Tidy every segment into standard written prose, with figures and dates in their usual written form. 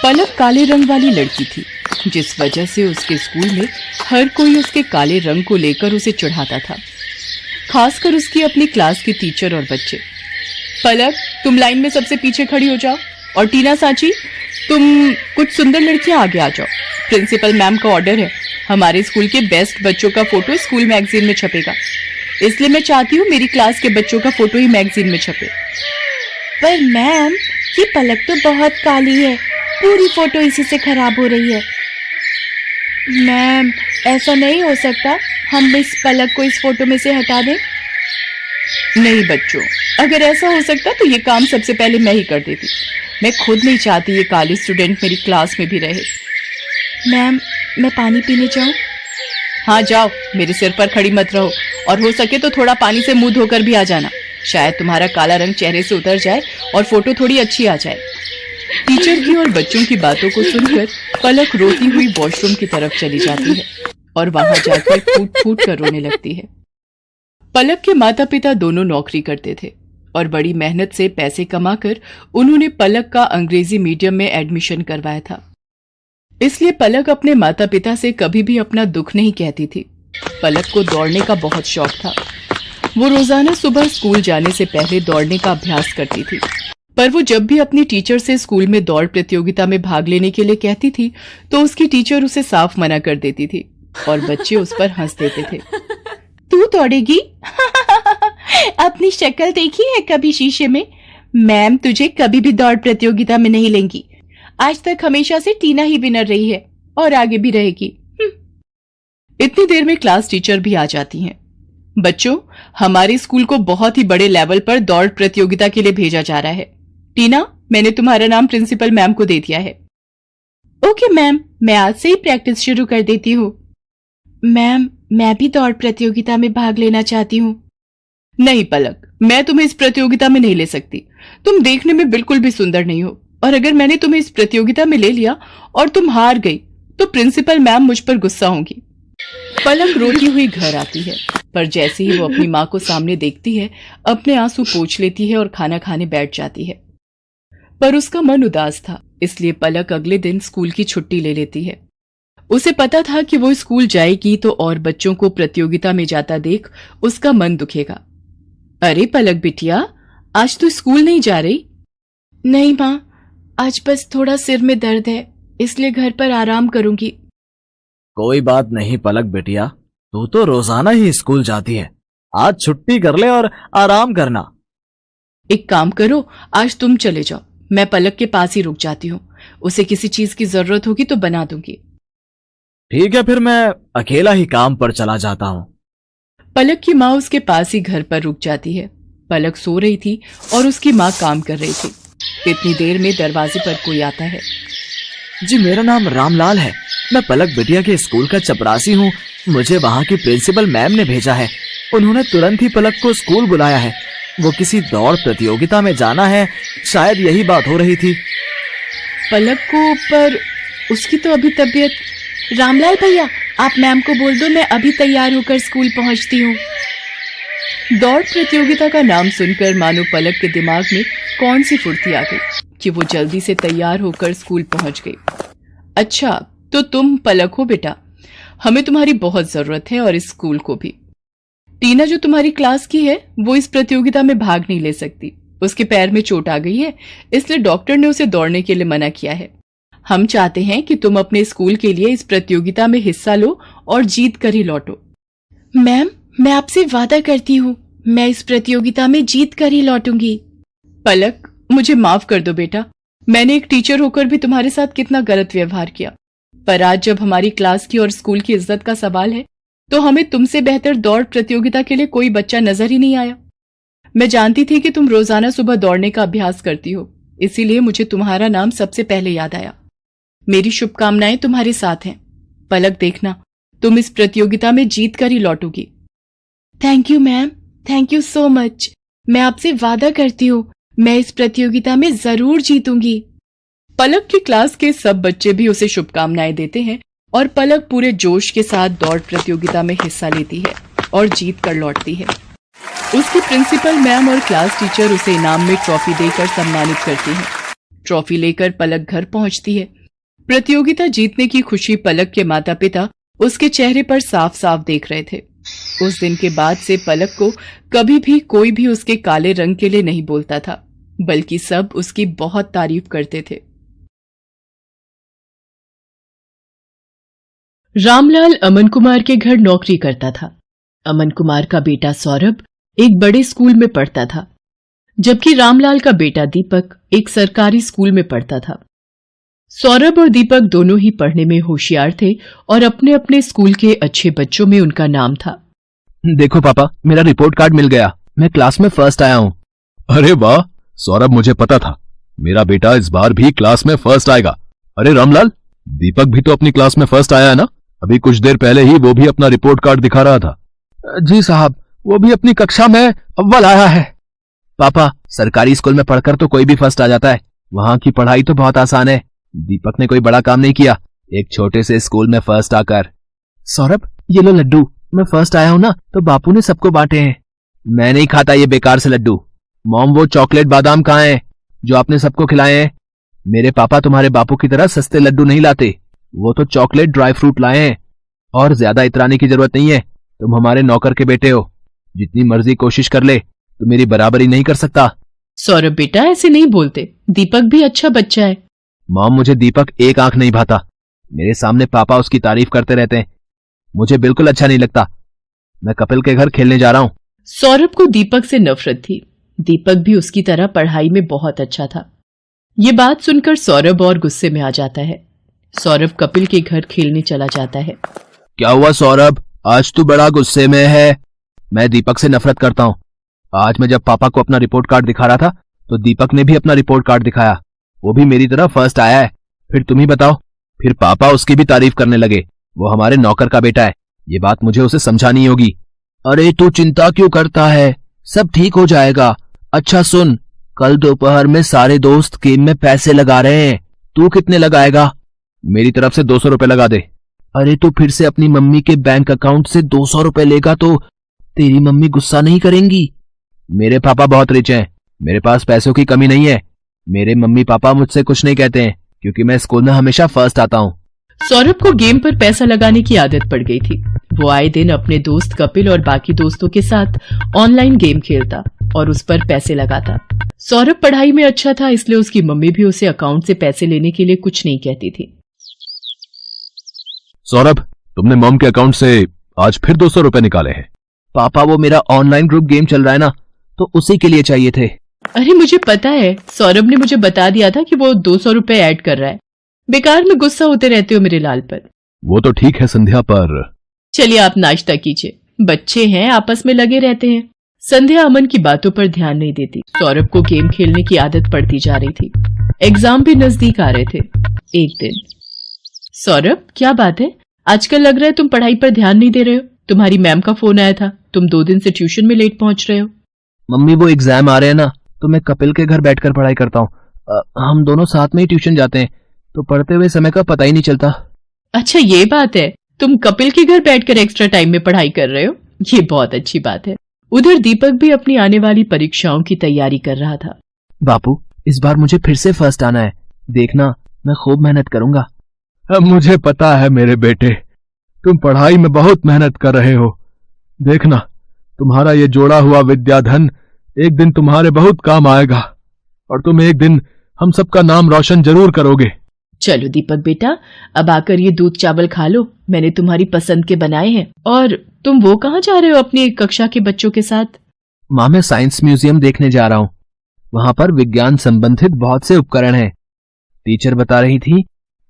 पलक काले रंग वाली लड़की थी, जिस वजह से उसके स्कूल में हर कोई उसके काले रंग को लेकर उसे चिढ़ाता था, खासकर उसकी अपनी क्लास के टीचर और बच्चे। पलक, तुम लाइन में सबसे पीछे खड़ी हो जाओ, और टीना सांची, तुम कुछ सुंदर लड़कियां आगे आ जाओ। प्रिंसिपल मैम का ऑर्डर है, हमारे स्कूल के बेस्ट बच्चों का फोटो स्कूल मैगजीन में छपेगा, इसलिए मैं चाहती हूँ मेरी क्लास के बच्चों का फोटो ही मैगजीन में छपे। पर मैम, ये पलक तो बहुत काली है, पूरी फोटो इसी से खराब हो रही है। मैम, ऐसा नहीं हो सकता, हम इस पलक को इस फोटो में से हटा दें? नहीं बच्चों, अगर ऐसा हो सकता तो ये काम सबसे पहले मैं ही कर देती। मैं खुद नहीं चाहती ये काली स्टूडेंट मेरी क्लास में भी रहे। मैम, मैं पानी पीने जाऊं? हाँ जाओ, मेरे सिर पर खड़ी मत रहो, और हो सके तो थोड़ा पानी से मुंह धोकर भी आ जाना, शायद तुम्हारा काला रंग चेहरे से उतर जाए और फोटो थोड़ी अच्छी आ जाए। टीचर की और बच्चों की बातों को सुनकर पलक रोती हुई वॉशरूम की तरफ चली जाती है और वहां जाकर फूट फूट कर रोने लगती है। पलक के माता पिता दोनों नौकरी करते थे और बड़ी मेहनत से पैसे कमाकर उन्होंने पलक का अंग्रेजी मीडियम में एडमिशन करवाया था। इसलिए पलक अपने माता पिता से कभी भी अपना दुख नहीं कहती थी। पलक को दौड़ने का बहुत शौक था। वो रोजाना सुबह स्कूल जाने से पहले दौड़ने का अभ्यास करती थी, पर वो जब भी अपनी टीचर से स्कूल में दौड़ प्रतियोगिता में भाग लेने के लिए कहती थी तो उसकी टीचर उसे साफ मना कर देती थी और बच्चे उस पर हंस देते थे। तू दौड़ेगी? अपनी शक्ल देखी है कभी शीशे में? मैम तुझे कभी भी दौड़ प्रतियोगिता में नहीं लेंगी। आज तक हमेशा से टीना ही विनर रही है और आगे भी रहेगी। इतनी देर में क्लास टीचर भी आ जाती हैं। बच्चों, हमारे स्कूल को बहुत ही बड़े लेवल पर दौड़ प्रतियोगिता के लिए भेजा जा रहा है। टीना, मैंने तुम्हारा नाम प्रिंसिपल मैम को दे दिया है। ओके मैम, मैं आज से ही प्रैक्टिस शुरू कर देती हूँ। मैम, मैं भी दौड़ प्रतियोगिता में भाग लेना चाहती हूँ। नहीं पलक, मैं तुम्हें इस प्रतियोगिता में नहीं ले सकती। तुम देखने में बिल्कुल भी सुंदर नहीं हो, और अगर मैंने तुम्हें इस प्रतियोगिता में ले लिया और तुम हार गई तो प्रिंसिपल मैम मुझ पर गुस्सा होंगी। पलक रोती हुई घर आती है, पर जैसे ही वो अपनी माँ को सामने देखती है, अपने आंसू पोंछ लेती है और खाना खाने बैठ जाती है। पर उसका मन उदास था, इसलिए पलक अगले दिन स्कूल की छुट्टी ले लेती है। उसे पता था कि वो स्कूल जाएगी तो और बच्चों को प्रतियोगिता में जाता देख उसका मन दुखेगा। अरे पलक बिटिया, आज तो स्कूल नहीं जा रही? नहीं माँ, आज बस थोड़ा सिर में दर्द है, इसलिए घर पर आराम करूंगी। कोई बात नहीं पलक बिटिया, तू तो रोजाना ही स्कूल जाती है, आज छुट्टी कर ले और आराम करना। एक काम करो, आज तुम चले जाओ, मैं पलक के पास ही रुक जाती हूँ। उसे किसी चीज की जरूरत होगी तो बना दूंगी। ठीक है, फिर मैं अकेला ही काम पर चला जाता हूँ। पलक की माँ उसके पास ही घर पर रुक जाती है। पलक सो रही थी और उसकी माँ काम कर रही थी। इतनी देर में दरवाजे पर कोई आता है। जी, मेरा नाम रामलाल है, मैं पलक बिटिया के स्कूल का चपरासी हूँ। मुझे वहाँ की प्रिंसिपल मैम ने भेजा है। उन्होंने तुरंत ही पलक को स्कूल बुलाया है। वो किसी दौड़ प्रतियोगिता में जाना है, शायद यही बात हो रही थी। पलक को, पर उसकी तो अभी तबीयत। रामलाल भैया, आप मैम को बोल दो मैं अभी तैयार होकर स्कूल पहुंचती हूँ। दौड़ प्रतियोगिता का नाम सुनकर मानो पलक के दिमाग में कौन सी फुर्ती आ गई कि वो जल्दी से तैयार होकर स्कूल पहुंच गई। अच्छा, तो तुम पलक हो बेटा, हमें तुम्हारी बहुत जरूरत है और इस स्कूल को भी। टीना जो तुम्हारी क्लास की है वो इस प्रतियोगिता में भाग नहीं ले सकती। उसके पैर में चोट आ गई है, इसलिए डॉक्टर ने उसे दौड़ने के लिए मना किया है। हम चाहते हैं कि तुम अपने स्कूल के लिए इस प्रतियोगिता में हिस्सा लो और जीत कर ही लौटो। मैम, मैं आपसे वादा करती हूँ, मैं इस प्रतियोगिता में जीत कर ही लौटूंगी। पलक, मुझे माफ कर दो बेटा, मैंने एक टीचर होकर भी तुम्हारे साथ कितना गलत व्यवहार किया। पर आज जब हमारी क्लास की और स्कूल की इज्जत का सवाल है तो हमें तुमसे बेहतर दौड़ प्रतियोगिता के लिए कोई बच्चा नजर ही नहीं आया। मैं जानती थी कि तुम रोजाना सुबह दौड़ने का अभ्यास करती हो, इसीलिए मुझे तुम्हारा नाम सबसे पहले याद आया। मेरी शुभकामनाएं तुम्हारे साथ हैं। पलक, देखना तुम इस प्रतियोगिता में जीत कर ही लौटोगी। Thank you ma'am, thank you so much. मैं आपसे वादा करती हूँ मैं इस प्रतियोगिता में जरूर जीतूंगी। पलक की क्लास के सब बच्चे भी उसे शुभकामनाएं देते हैं और पलक पूरे जोश के साथ दौड़ प्रतियोगिता में हिस्सा लेती है और जीत कर लौटती है। उसकी प्रिंसिपल मैम और क्लास टीचर उसे इनाम में ट्रॉफी देकर सम्मानित करती हैं। ट्रॉफी लेकर पलक घर पहुंचती है। प्रतियोगिता जीतने की खुशी पलक के माता पिता उसके चेहरे पर साफ साफ देख रहे थे। उस दिन के बाद से पलक को कभी भी कोई भी उसके काले रंग के लिए नहीं बोलता था, बल्कि सब उसकी बहुत तारीफ करते थे। रामलाल अमन कुमार के घर नौकरी करता था। अमन कुमार का बेटा सौरभ एक बड़े स्कूल में पढ़ता था, जबकि रामलाल का बेटा दीपक एक सरकारी स्कूल में पढ़ता था। सौरभ और दीपक दोनों ही पढ़ने में होशियार थे और अपने अपने स्कूल के अच्छे बच्चों में उनका नाम था। देखो पापा, मेरा रिपोर्ट कार्ड मिल गया, मैं क्लास में फर्स्ट आया हूँ। अरे वाह सौरभ, मुझे पता था मेरा बेटा इस बार भी क्लास में फर्स्ट आएगा। अरे रामलाल, दीपक भी तो अपनी क्लास में फर्स्ट आया है ना? अभी कुछ देर पहले ही वो भी अपना रिपोर्ट कार्ड दिखा रहा था। जी साहब, वो भी अपनी कक्षा में अव्वल आया है। पापा, सरकारी स्कूल में पढ़कर तो कोई भी फर्स्ट आ जाता है, वहाँ की पढ़ाई तो बहुत आसान है। दीपक ने कोई बड़ा काम नहीं किया, एक छोटे से स्कूल में फर्स्ट आकर। सौरभ, ये लो लड्डू, मैं फर्स्ट आया हूँ ना तो बापू ने सबको बांटे हैं। मैं नहीं खाता ये बेकार से लड्डू। मॉम, वो चॉकलेट बादाम कहाँ हैं जो आपने सबको खिलाए हैं? मेरे पापा तुम्हारे बापू की तरह सस्ते लड्डू नहीं लाते, वो तो चॉकलेट ड्राई फ्रूट लाए हैं। और ज्यादा इतराने की जरूरत नहीं है, तुम हमारे नौकर के बेटे हो, जितनी मर्जी कोशिश कर ले तो मेरी बराबरी नहीं कर सकता। सौरभ बेटा, ऐसे नहीं बोलते, दीपक भी अच्छा बच्चा है। मॉम, मुझे दीपक एक आंख नहीं भाता, मेरे सामने पापा उसकी तारीफ करते रहते हैं, मुझे बिल्कुल अच्छा नहीं लगता। मैं कपिल के घर खेलने जा रहा हूँ। सौरभ को दीपक से नफरत थी। दीपक भी उसकी तरह पढ़ाई में बहुत अच्छा था। ये बात सुनकर सौरभ और गुस्से में आ जाता है। सौरभ कपिल के घर खेलने चला जाता है। क्या हुआ सौरभ, आज तू बड़ा गुस्से में है? मैं दीपक से नफरत करता हूँ। आज मैं जब पापा को अपना रिपोर्ट कार्ड दिखा रहा था तो दीपक ने भी अपना रिपोर्ट कार्ड दिखाया, वो भी मेरी तरह फर्स्ट आया है। फिर तुम ही बताओ, फिर पापा उसकी भी तारीफ करने लगे, वो हमारे नौकर का बेटा है, ये बात मुझे उसे समझानी होगी। अरे तू चिंता क्यों करता है, सब ठीक हो जाएगा। अच्छा सुन, कल दोपहर में सारे दोस्त गेम में पैसे लगा रहे हैं, तू कितने लगाएगा? मेरी तरफ से 200 रुपए लगा दे। अरे तू फिर से अपनी मम्मी के बैंक अकाउंट से 200 रुपए लेगा तो तेरी मम्मी गुस्सा नहीं करेंगी? मेरे पापा बहुत रिच हैं, मेरे पास पैसों की कमी नहीं है। मेरे मम्मी पापा मुझसे कुछ नहीं कहते हैं क्योंकि मैं स्कूल में हमेशा फर्स्ट आता हूँ। सौरभ को गेम पर पैसा लगाने की आदत पड़ गई थी। वो आए दिन अपने दोस्त कपिल और बाकी दोस्तों के साथ ऑनलाइन गेम खेलता और उस पर पैसे लगाता। सौरभ पढ़ाई में अच्छा था, इसलिए उसकी मम्मी भी उसे अकाउंट से पैसे लेने के लिए कुछ नहीं कहती थी। सौरभ, तुमने मॉम के अकाउंट से आज फिर 200 रुपए निकाले हैं। पापा, वो मेरा ऑनलाइन ग्रुप गेम चल रहा है ना, तो उसी के लिए चाहिए थे। अरे मुझे पता है, सौरभ ने मुझे बता दिया था कि वो 200 रुपए ऐड कर रहा है। बेकार में गुस्सा होते रहते हो मेरे लाल पर। वो तो ठीक है संध्या, पर चलिए आप नाश्ता कीजिए, बच्चे हैं आपस में लगे रहते हैं। संध्या अमन की बातों पर ध्यान नहीं देती। सौरभ को गेम खेलने की आदत पड़ती जा रही थी। एग्जाम भी नजदीक आ रहे थे। एक दिन, सौरभ क्या बात है, आजकल लग रहा है तुम पढ़ाई पर ध्यान नहीं दे रहे हो। तुम्हारी मैम का फोन आया था, तुम 2 दिन से ट्यूशन में लेट पहुंच रहे हो। मम्मी, वो एग्जाम आ रहे हैं ना, तो मैं कपिल के घर बैठकर पढ़ाई करता हूँ। हम दोनों साथ में ही ट्यूशन जाते हैं, तो पढ़ते हुए समय का पता ही नहीं चलता। अच्छा ये बात है, तुम कपिल के घर बैठकर एक्स्ट्रा टाइम में पढ़ाई कर रहे हो, ये बहुत अच्छी बात है। उधर दीपक भी अपनी आने वाली परीक्षाओं की तैयारी कर रहा था। बापू, इस बार मुझे फिर से फर्स्ट आना है, देखना मैं खूब मेहनत करूंगा। अब मुझे पता है मेरे बेटे, तुम पढ़ाई में बहुत मेहनत कर रहे हो। देखना, तुम्हारा ये जोड़ा हुआ विद्याधन एक दिन तुम्हारे बहुत काम आएगा और तुम एक दिन हम सबका नाम रोशन जरूर करोगे। चलो दीपक बेटा, अब आकर ये दूध चावल खा लो, मैंने तुम्हारी पसंद के बनाए हैं। और तुम वो कहाँ जा रहे हो अपनी कक्षा के बच्चों के साथ? माँ, मैं साइंस म्यूजियम देखने जा रहा हूँ, वहां पर विज्ञान संबंधित बहुत से उपकरण हैं। टीचर बता रही थी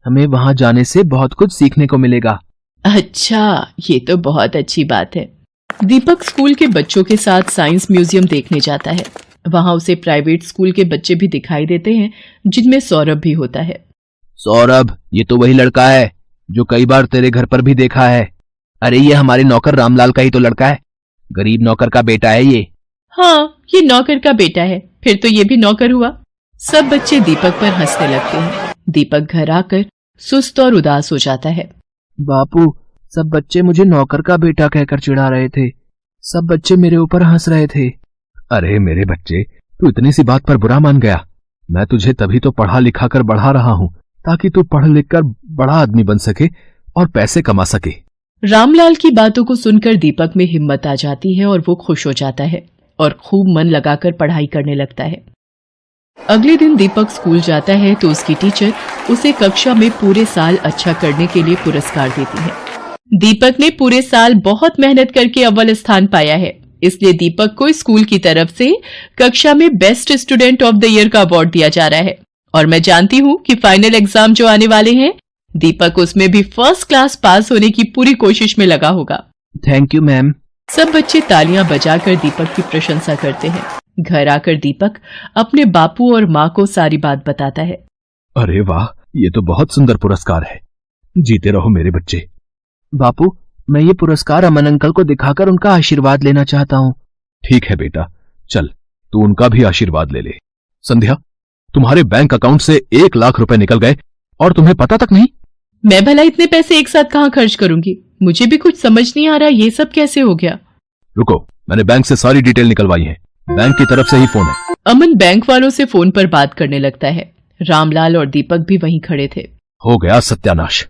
हमें वहां जाने से बहुत कुछ सीखने को मिलेगा। अच्छा, ये तो बहुत अच्छी बात है। दीपक स्कूल के बच्चों के साथ साइंस म्यूजियम देखने जाता है। वहां उसे प्राइवेट स्कूल के बच्चे भी दिखाई देते हैं, जिनमें सौरभ भी होता है। सौरभ, ये तो वही लड़का है जो कई बार तेरे घर पर भी देखा है। अरे ये हमारे नौकर रामलाल का ही तो लड़का है, गरीब नौकर का बेटा है ये। हाँ, ये नौकर का बेटा है, फिर तो ये भी नौकर हुआ। सब बच्चे दीपक पर हंसने लगते हैं। दीपक घर आकर सुस्त और उदास हो जाता है। बापू, सब बच्चे मुझे नौकर का बेटा कहकर चिढ़ा रहे थे, सब बच्चे मेरे ऊपर हंस रहे थे। अरे मेरे बच्चे, तू इतनी सी बात पर बुरा मान गया, मैं तुझे तभी तो पढ़ा लिखा कर बढ़ा रहा हूं ताकि तू पढ़ लिख कर बड़ा आदमी बन सके और पैसे कमा सके। रामलाल की बातों को सुनकर दीपक में हिम्मत आ जाती है और वो खुश हो जाता है और खूब मन लगाकर पढ़ाई करने लगता है। अगले दिन दीपक स्कूल जाता है तो उसकी टीचर उसे कक्षा में पूरे साल अच्छा करने के लिए पुरस्कार देती है। दीपक ने पूरे साल बहुत मेहनत करके अव्वल स्थान पाया है, इसलिए दीपक को स्कूल की तरफ से कक्षा में best student of the year का अवार्ड दिया जा रहा है। और मैं जानती हूँ कि फाइनल एग्जाम जो आने वाले हैं, दीपक उसमें भी फर्स्ट क्लास पास होने की पूरी कोशिश में लगा होगा। Thank you ma'am. सब बच्चे तालियां बजाकर दीपक की प्रशंसा करते हैं। घर आकर दीपक अपने बापू और माँ को सारी बात बताता है। अरे वाह, ये तो बहुत सुंदर पुरस्कार है। जीते रहो मेरे बच्चे। बापू, मैं ये पुरस्कार अमन अंकल को दिखाकर उनका आशीर्वाद लेना चाहता हूँ। ठीक है बेटा, चल तू उनका भी आशीर्वाद ले ले। संध्या, तुम्हारे बैंक अकाउंट से 1 लाख रुपए निकल गए और तुम्हें पता तक नहीं। मैं भला इतने पैसे एक साथ कहाँ खर्च करूंगी? मुझे भी कुछ समझ नहीं आ रहा, ये सब कैसे हो गया? रुको, मैंने बैंक से सारी डिटेल निकलवाई है। बैंक की तरफ से ही फोन है। अमन बैंक वालों से फोन पर बात करने लगता है। रामलाल और दीपक भी वहीं खड़े थे। हो गया सत्यानाश।